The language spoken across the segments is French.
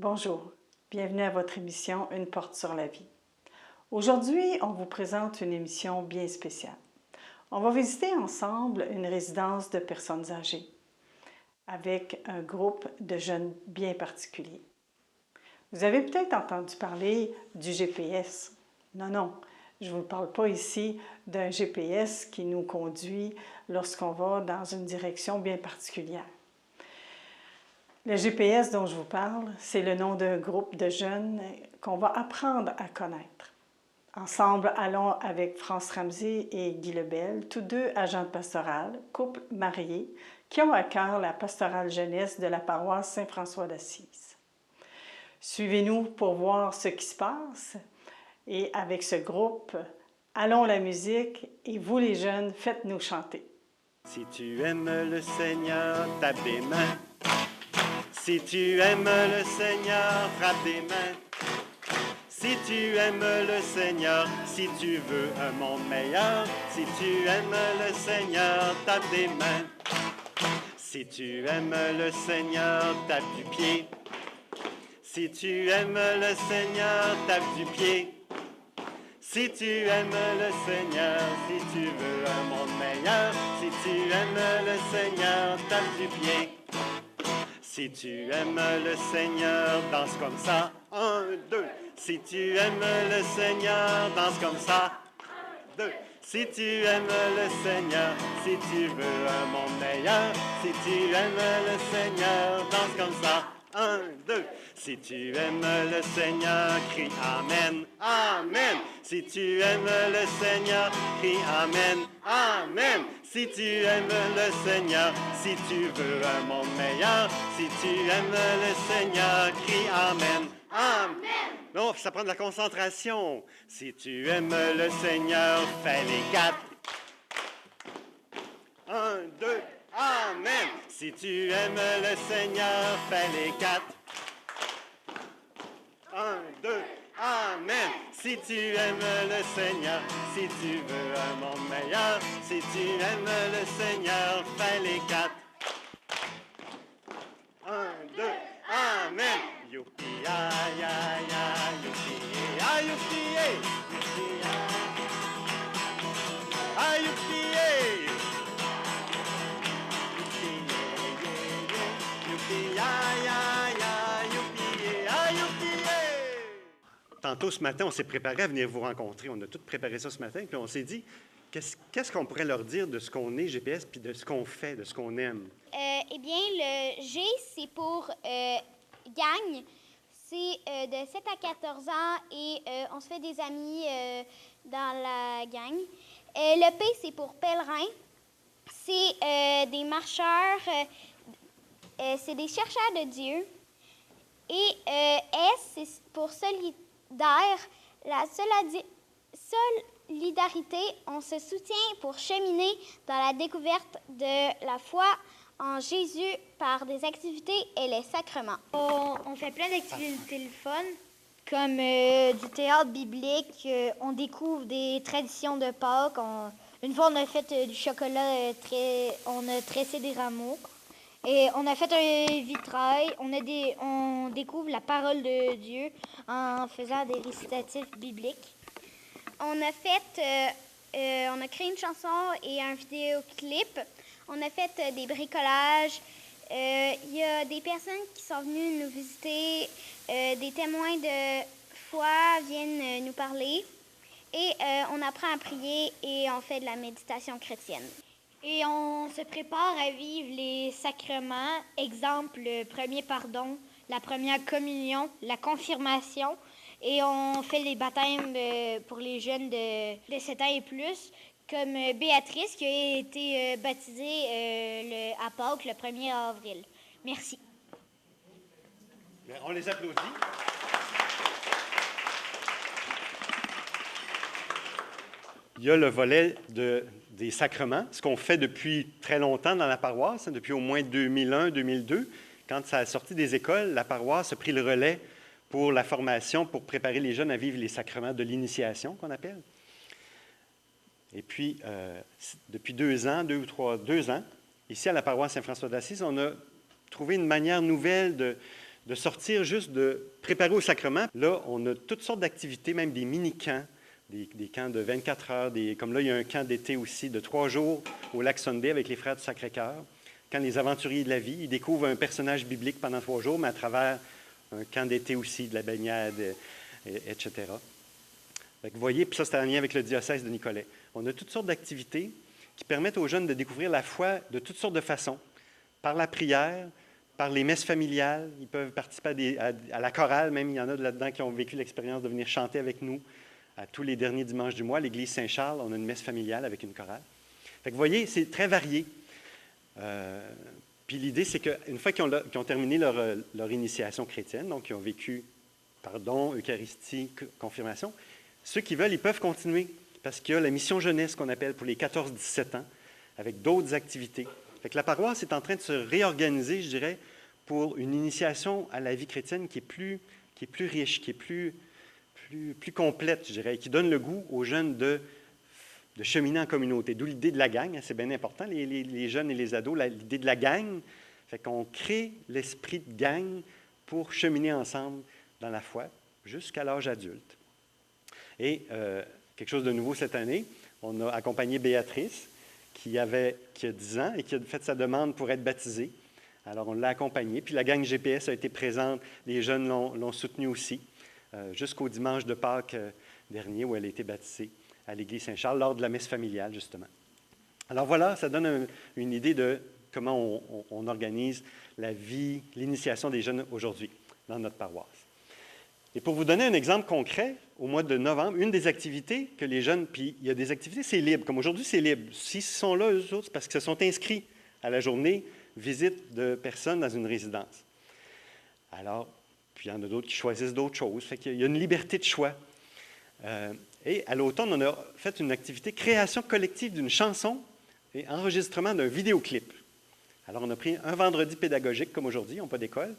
Bonjour, bienvenue à votre émission Une porte sur la vie. Aujourd'hui, on vous présente une émission bien spéciale. On va visiter ensemble une résidence de personnes âgées avec un groupe de jeunes bien particulier. Vous avez peut-être entendu parler du GPS. Non, je ne vous parle pas ici d'un GPS qui nous conduit lorsqu'on va dans une direction bien particulière. Le GPS dont je vous parle, c'est le nom d'un groupe de jeunes qu'on va apprendre à connaître. Ensemble, allons avec France Ramsey et Guy Lebel, tous deux agents de pastorale, couple mariés, qui ont à cœur la pastorale jeunesse de la paroisse Saint-François d'Assise. Suivez-nous pour voir ce qui se passe et avec ce groupe, allons la musique et vous les jeunes, faites-nous chanter. Si tu aimes le Seigneur, tape des mains. Si tu aimes le Seigneur, frappe des mains. Si tu aimes le Seigneur, si tu veux un monde meilleur, si tu aimes le Seigneur, tape des mains. Si tu aimes le Seigneur, tape du pied. Si tu aimes le Seigneur, tape du pied. Si tu aimes le Seigneur, si tu veux un monde meilleur, si tu aimes le Seigneur, tape du pied. Si tu aimes le Seigneur, danse comme ça. 1, 2. Si tu aimes le Seigneur, danse comme ça. 2. Si tu aimes le Seigneur, si tu veux un monde meilleur, si tu aimes le Seigneur, danse comme ça. 1, 2. Si tu aimes le Seigneur, crie Amen, Amen. Si tu aimes le Seigneur, crie Amen, Amen. Si tu aimes le Seigneur, si tu veux un monde meilleur, si tu aimes le Seigneur, crie Amen, Amen. Non, ça prend de la concentration. Si tu aimes le Seigneur, fais les 4. 1, 2, Amen. Si tu aimes le Seigneur, fais les 4. 1, 2, Amen. Si tu aimes le Seigneur, si tu veux un monde meilleur, si tu aimes le Seigneur, fais les 4. 1, 2, Amen. Youpi, aïe, aïe, aïe, youpi, aïe, youpi, youpi, aïe, youpi, youpi, aïe, aïe, aïe, youpi, aïe, youpi. Tantôt, ce matin, on s'est préparé à venir vous rencontrer. On a tout préparé ça ce matin, puis on s'est dit, qu'est-ce qu'on pourrait leur dire de ce qu'on est, GPS, puis de ce qu'on fait, de ce qu'on aime? Eh bien, le G, c'est pour gang. C'est de 7 à 14 ans et on se fait des amis dans la gang. Le P, c'est pour pèlerin. C'est des marcheurs, c'est des chercheurs de Dieu. Et S, c'est pour solidaire. La solidarité, on se soutient pour cheminer dans la découverte de la foi en Jésus par des activités et les sacrements. On fait plein d'activités le fun, comme du théâtre biblique. On découvre des traditions de Pâques. Une fois, on a fait du chocolat, on a tressé des rameaux. Et on a fait un vitrail. On découvre la parole de Dieu en faisant des récitatifs bibliques. On a créé une chanson et un vidéoclip. On a fait des bricolages. Il y a des personnes qui sont venues nous visiter. Des témoins de foi viennent nous parler. Et on apprend à prier et on fait de la méditation chrétienne. Et on se prépare à vivre les sacrements. Exemple, le premier pardon, la première communion, la confirmation. Et on fait les baptêmes pour les jeunes de 7 ans et plus, comme Béatrice qui a été baptisée à Pâques le 1er avril. Merci. Bien, on les applaudit. Il y a le volet des sacrements, ce qu'on fait depuis très longtemps dans la paroisse, depuis au moins 2001-2002. Quand ça a sorti des écoles, la paroisse a pris le relais pour la formation, pour préparer les jeunes à vivre les sacrements de l'initiation, qu'on appelle. Et puis, depuis 2 ans, 2 ans, ici à la paroisse Saint-François d'Assise, on a trouvé une manière nouvelle de sortir juste de préparer au sacrement. Là, on a toutes sortes d'activités, même des mini-camps, des camps de 24 heures, comme là, il y a un camp d'été aussi de 3 jours au lac Sunday avec les frères du Sacré-Cœur. Quand les aventuriers de la vie, ils découvrent un personnage biblique pendant 3 jours, mais à travers un camp d'été aussi, de la baignade, etc. Fait que vous voyez, puis ça, c'est en lien avec le diocèse de Nicolet. On a toutes sortes d'activités qui permettent aux jeunes de découvrir la foi de toutes sortes de façons, par la prière, par les messes familiales. Ils peuvent participer à la chorale, même il y en a là-dedans qui ont vécu l'expérience de venir chanter avec nous à tous les derniers dimanches du mois. L'Église Saint-Charles, on a une messe familiale avec une chorale. Fait que vous voyez, c'est très varié. Puis l'idée, c'est qu'une fois qu'ils ont terminé leur initiation chrétienne, donc ils ont vécu pardon, Eucharistie, confirmation, ceux qui veulent, ils peuvent continuer, parce qu'il y a la mission jeunesse qu'on appelle pour les 14-17 ans, avec d'autres activités. Fait que la paroisse est en train de se réorganiser, je dirais, pour une initiation à la vie chrétienne qui est plus riche, qui est plus complète, je dirais, et qui donne le goût aux jeunes de cheminer en communauté. D'où l'idée de la gang, c'est bien important, les jeunes et les ados, l'idée de la gang. Fait qu'on crée l'esprit de gang pour cheminer ensemble dans la foi jusqu'à l'âge adulte. Et quelque chose de nouveau cette année, on a accompagné Béatrice, qui a 10 ans et qui a fait sa demande pour être baptisée. Alors, on l'a accompagnée. Puis la gang GPS a été présente. Les jeunes l'ont soutenue aussi, jusqu'au dimanche de Pâques dernier, où elle a été baptisée à l'Église Saint-Charles, lors de la messe familiale, justement. Alors voilà, ça donne une idée de comment on organise la vie, l'initiation des jeunes aujourd'hui dans notre paroisse. Et pour vous donner un exemple concret, au mois de novembre, une des activités que les jeunes, puis il y a des activités, c'est libre. Comme aujourd'hui, c'est libre. S'ils sont là, eux autres, c'est parce qu'ils se sont inscrits à la journée visite de personnes dans une résidence. Alors, puis il y en a d'autres qui choisissent d'autres choses. Fait qu'il y a une liberté de choix. Et à l'automne, on a fait une activité création collective d'une chanson et enregistrement d'un vidéoclip. Alors, on a pris un vendredi pédagogique, comme aujourd'hui, ils n'ont pas d'école.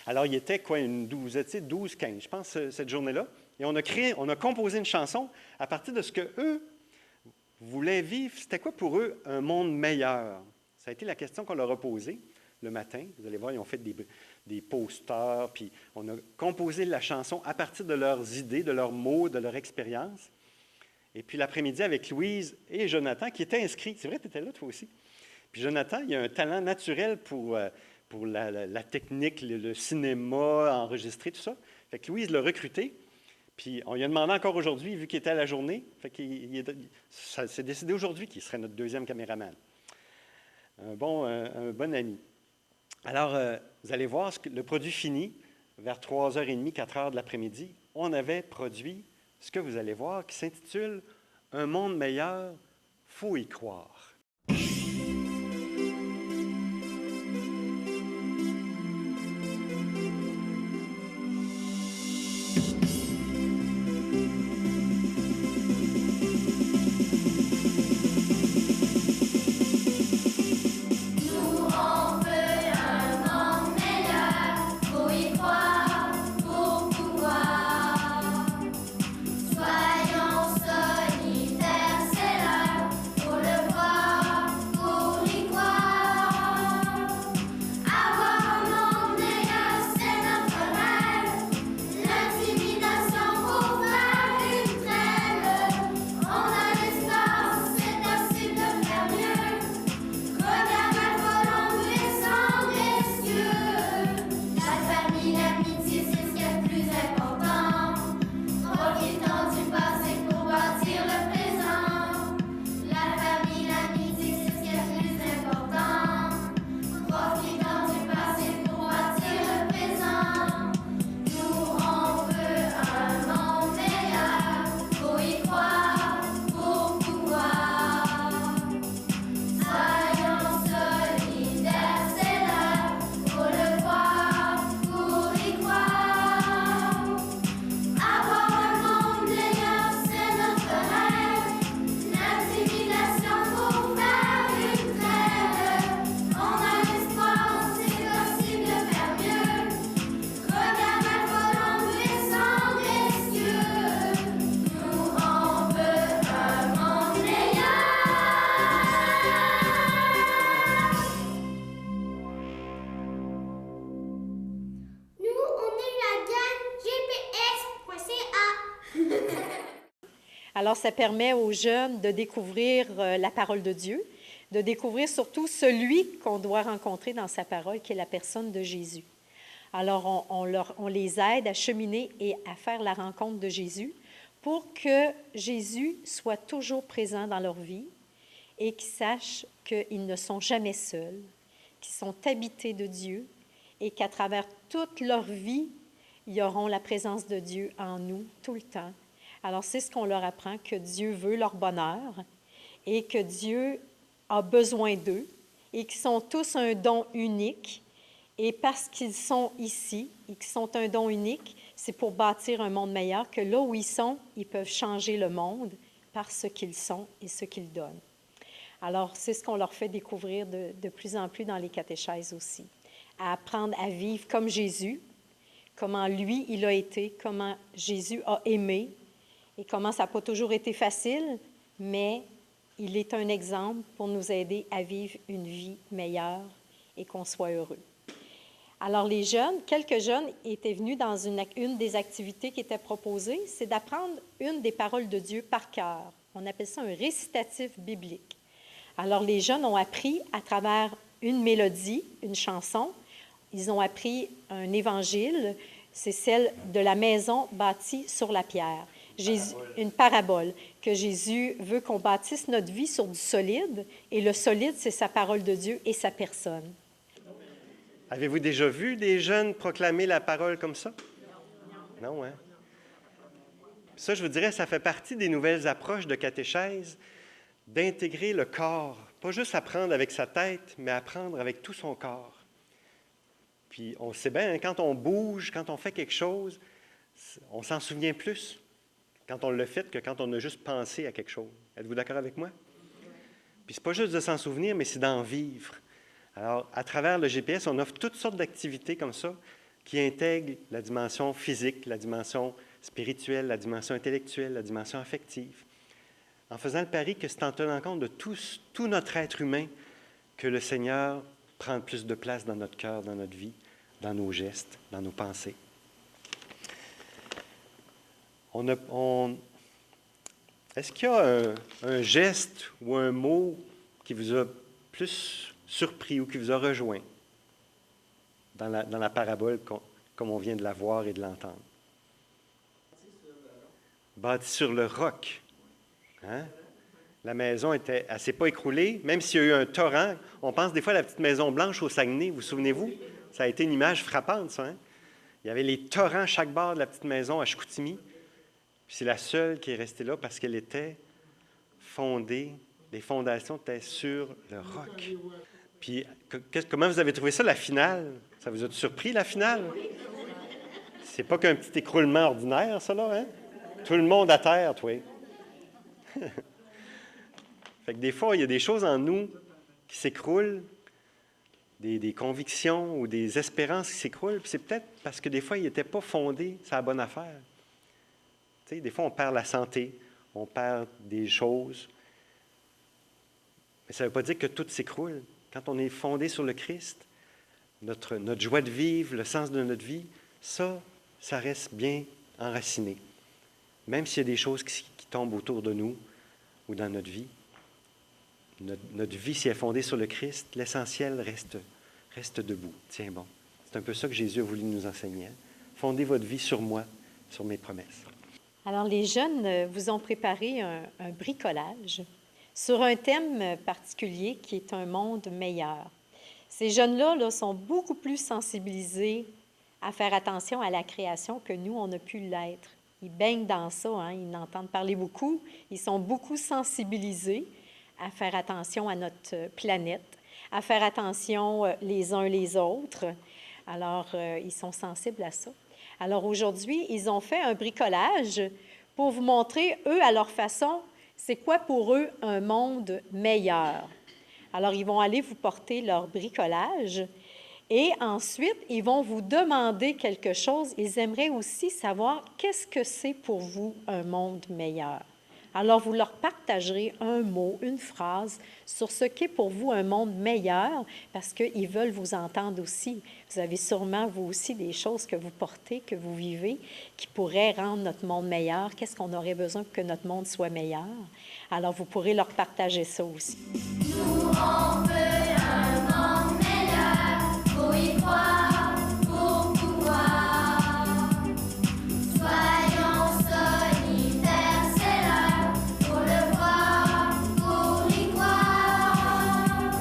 Alors, il était quoi, une douzaine, 12-15, je pense, cette journée-là. Et on a composé une chanson à partir de ce qu'eux voulaient vivre. C'était quoi pour eux un monde meilleur? Ça a été la question qu'on leur a posée le matin. Vous allez voir, ils ont fait des posters, puis on a composé la chanson à partir de leurs idées, de leurs mots, de leur expérience. Et puis l'après-midi, avec Louise et Jonathan, qui étaient inscrits. C'est vrai, tu étais là, toi aussi. Puis Jonathan, il a un talent naturel pour la technique, le cinéma, enregistrer, tout ça. Fait que Louise l'a recruté. Puis on lui a demandé encore aujourd'hui, vu qu'il était à la journée, fait ça s'est décidé aujourd'hui qu'il serait notre deuxième caméraman. Un bon ami. Alors, vous allez voir le produit fini, vers 3h30, 4h de l'après-midi. On avait produit ce que vous allez voir, qui s'intitule « Un monde meilleur, faut y croire ». Soyons solidaires, c'est l'heure pour le voir. Alors, ça permet aux jeunes de découvrir la parole de Dieu, de découvrir surtout celui qu'on doit rencontrer dans sa parole, qui est la personne de Jésus. Alors, on les aide à cheminer et à faire la rencontre de Jésus pour que Jésus soit toujours présent dans leur vie et qu'ils sachent qu'ils ne sont jamais seuls, qu'ils sont habités de Dieu et qu'à travers toute leur vie, ils auront la présence de Dieu en nous tout le temps. Alors, c'est ce qu'on leur apprend, que Dieu veut leur bonheur et que Dieu a besoin d'eux et qu'ils sont tous un don unique. Et parce qu'ils sont ici et qu'ils sont un don unique, c'est pour bâtir un monde meilleur, que là où ils sont, ils peuvent changer le monde par ce qu'ils sont et ce qu'ils donnent. Alors, c'est ce qu'on leur fait découvrir de plus en plus dans les catéchèses aussi. À apprendre à vivre comme Jésus, comment lui, il a été, comment Jésus a aimé et comment ça n'a pas toujours été facile, mais il est un exemple pour nous aider à vivre une vie meilleure et qu'on soit heureux. Alors, les jeunes, quelques jeunes étaient venus dans une des activités qui était proposée, c'est d'apprendre une des paroles de Dieu par cœur. On appelle ça un récitatif biblique. Alors, les jeunes ont appris à travers une mélodie, une chanson, ils ont appris un évangile, c'est celle de la maison bâtie sur la pierre. Une parabole, que Jésus veut qu'on bâtisse notre vie sur du solide, et le solide, c'est sa parole de Dieu et sa personne. Avez-vous déjà vu des jeunes proclamer la parole comme ça? Non, hein? Ça, je vous dirais, ça fait partie des nouvelles approches de catéchèse, d'intégrer le corps, pas juste apprendre avec sa tête, mais apprendre avec tout son corps. Puis, on sait bien, hein, quand on bouge, quand on fait quelque chose, on s'en souvient plus quand on le fait que quand on a juste pensé à quelque chose. Êtes-vous d'accord avec moi? Puis, c'est pas juste de s'en souvenir, mais c'est d'en vivre. Alors, à travers le GPS, on offre toutes sortes d'activités comme ça qui intègrent la dimension physique, la dimension spirituelle, la dimension intellectuelle, la dimension affective, en faisant le pari que c'est en tenant compte de tout notre être humain que le Seigneur prend plus de place dans notre cœur, dans notre vie, dans nos gestes, dans nos pensées. Est-ce qu'il y a un geste ou un mot qui vous a plus surpris ou qui vous a rejoint dans la parabole comme on vient de la voir et de l'entendre? Bâti sur le roc. Hein? La maison elle ne s'est pas écroulée, même s'il y a eu un torrent. On pense des fois à la petite maison blanche au Saguenay, vous souvenez-vous? Ça a été une image frappante, ça. Hein? Il y avait les torrents à chaque bord de la petite maison à Chicoutimi. Puis c'est la seule qui est restée là parce qu'elle était fondée, les fondations étaient sur le roc. Puis, comment vous avez trouvé ça, la finale? Ça vous a surpris, la finale? C'est pas qu'un petit écroulement ordinaire, ça, là, hein? Tout le monde à terre, toi. Fait que des fois, il y a des choses en nous qui s'écroulent, des convictions ou des espérances qui s'écroulent, puis c'est peut-être parce que des fois, ils n'étaient pas fondés sur la bonne affaire. Tu sais, des fois, on perd la santé, on perd des choses, mais ça ne veut pas dire que tout s'écroule. Quand on est fondé sur le Christ, notre joie de vivre, le sens de notre vie, ça reste bien enraciné. Même s'il y a des choses qui tombent autour de nous ou dans notre vie, notre vie, si elle est fondée sur le Christ, l'essentiel reste debout. Tiens bon, c'est un peu ça que Jésus a voulu nous enseigner. Hein? Fondez votre vie sur moi, sur mes promesses. Alors, les jeunes vous ont préparé un bricolage sur un thème particulier qui est un monde meilleur. Ces jeunes-là sont beaucoup plus sensibilisés à faire attention à la création que nous, on a pu l'être. Ils baignent dans ça, hein, ils en entendent parler beaucoup. Ils sont beaucoup sensibilisés à faire attention à notre planète, à faire attention les uns les autres. Alors, ils sont sensibles à ça. Alors, aujourd'hui, ils ont fait un bricolage pour vous montrer, eux, à leur façon, c'est quoi pour eux un monde meilleur. Alors, ils vont aller vous porter leur bricolage et ensuite, ils vont vous demander quelque chose. Ils aimeraient aussi savoir qu'est-ce que c'est pour vous un monde meilleur. Alors, vous leur partagerez un mot, une phrase sur ce qu'est pour vous un monde meilleur, parce qu'ils veulent vous entendre aussi. Vous avez sûrement, vous aussi, des choses que vous portez, que vous vivez, qui pourraient rendre notre monde meilleur. Qu'est-ce qu'on aurait besoin pour que notre monde soit meilleur? Alors, vous pourrez leur partager ça aussi. Nous, on veut un monde meilleur, faut y croire pour pouvoir. Soyons solidaires, c'est l'heure, pour le voir, pour y croire.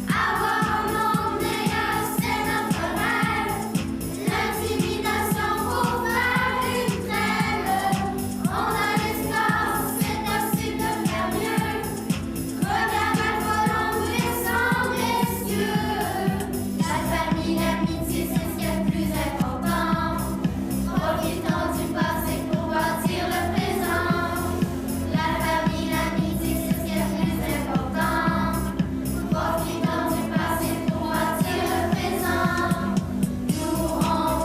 Avoir un monde meilleur, c'est notre rêve. L'intimidation pour faire une trêve. On a l'espoir, c'est possible de faire mieux. Regarde la colombe descendre les cieux. La famille, l'amitié, c'est ce qui est le plus important. Profitons du passé pour bâtir le présent. La famille, l'amitié, c'est ce qui est le plus important. Profitons du passé pour bâtir le présent. Nous, on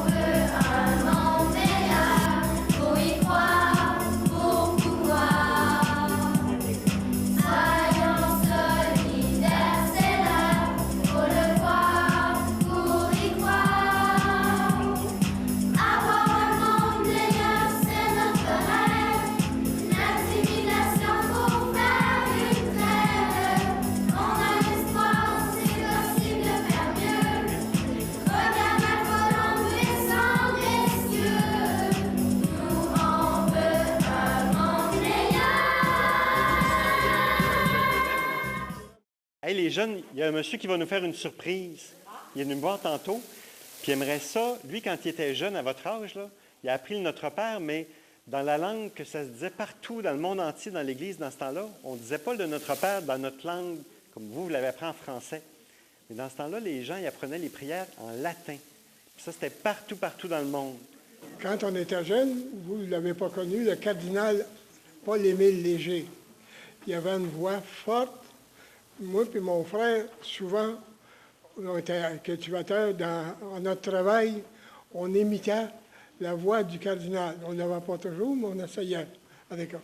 veut un monde meilleur, faut y croire pour pouvoir. Soyons solidaires, c'est l'heure, faut le voir pour y croire. Avoir un monde meilleur, c'est notre rêve. L'intimidation pour faire une trêve. On a l'espoir, c'est possible de faire mieux. Regarde la colombe descendre les cieux. Nous, on veut un monde meilleur. Hey, les jeunes, il y a un monsieur qui va nous faire une surprise. Il est venu me voir tantôt, puis il aimerait ça. Lui, quand il était jeune, à votre âge, là, il a appris le Notre Père, mais dans la langue que ça se disait partout, dans le monde entier, dans l'Église, dans ce temps-là, on ne disait pas le Notre Père dans notre langue, comme vous l'avez appris en français. Mais dans ce temps-là, les gens, ils apprenaient les prières en latin. Puis ça, c'était partout, partout dans le monde. Quand on était jeune, vous ne l'avez pas connu, le cardinal Paul-Émile Léger. Il avait une voix forte. Moi et mon frère, souvent, on était cultivateurs dans notre travail, on imitait la voix du cardinal. On ne l'avait pas toujours, mais on essayait avec eux.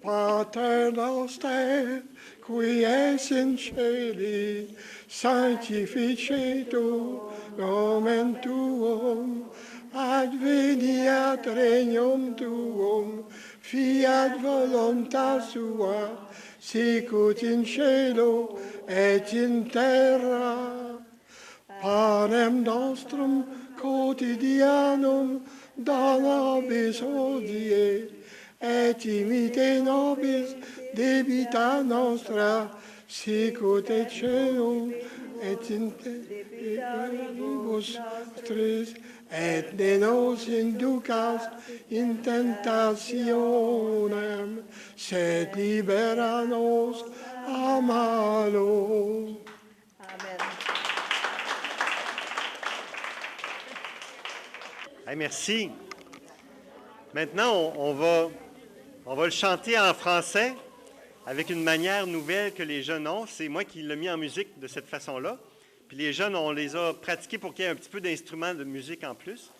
Pater noster, qui es in celi, sanctificetur nomen tuum, adveniat regnum tuum, fiat voluntas sua, sicut in cielo et in terra. Panem nostrum quotidianum da nobis hodie, et imite nobis debita nostra, sicut et cielo et in terra nostris, et ne nos inducas in tentationem, sed libera nos a malo. Amen. Hey, merci. Maintenant, on va le chanter en français avec une manière nouvelle que les jeunes ont. C'est moi qui l'ai mis en musique de cette façon-là. Puis les jeunes, on les a pratiqués pour qu'il y ait un petit peu d'instruments de musique en plus.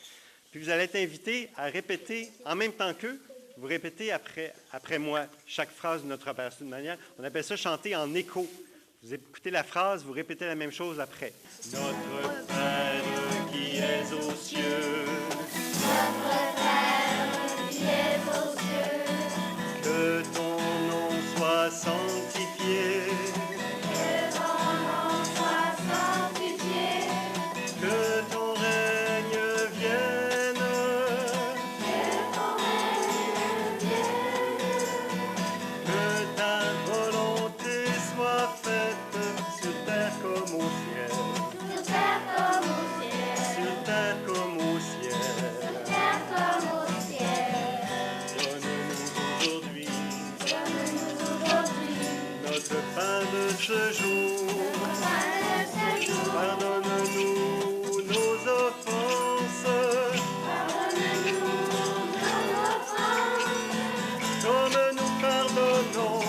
Puis vous allez être invités à répéter en même temps qu'eux. Vous répétez après moi chaque phrase de Notre Père. C'est une manière, on appelle ça chanter en écho. Vous écoutez la phrase, vous répétez la même chose après. Notre Père qui es aux cieux. Notre Père qui es aux cieux, Que ton nom soit sanctifié, que ton nom soit sanctifié, que ton règne vienne, que ton règne vienne, que ta volonté soit faite sur terre comme au ciel, sur terre comme au ciel, sur terre comme au ciel. terre comme au ciel. Donne-nous aujourd'hui Donne-nous aujourd'hui notre pain de ce jour. notre pain de ce jour. Pardonne-nous nos offenses, Pardonne-nous nos offenses, comme nous pardonnons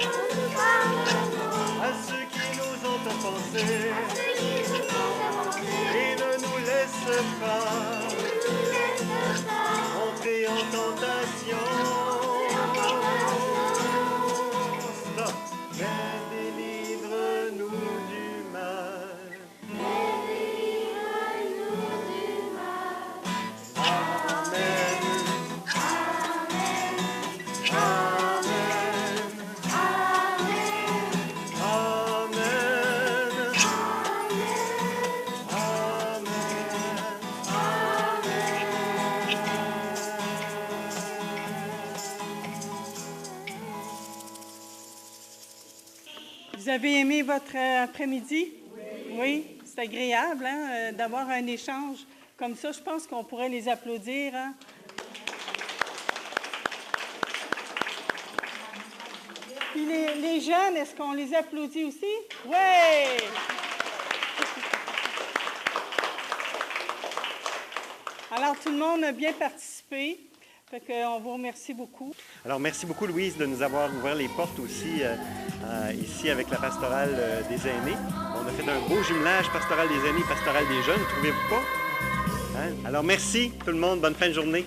nous pardonnons à ceux qui nous ont offensés. ceux qui nous ont offensés. Et ne nous laisse pas Ne nous laisse pas entrer en tentation, avez aimé votre après-midi? Oui, c'est agréable hein, d'avoir un échange comme ça. Je pense qu'on pourrait les applaudir. Hein? Puis les jeunes, est-ce qu'on les applaudit aussi? Oui! Alors, tout le monde a bien participé. Fait qu'on vous remercie beaucoup. Alors, merci beaucoup, Louise, de nous avoir ouvert les portes aussi ici avec la pastorale des aînés. On a fait un beau jumelage pastorale des aînés, pastorale des jeunes, trouvez-vous pas? Hein? Alors, merci tout le monde. Bonne fin de journée.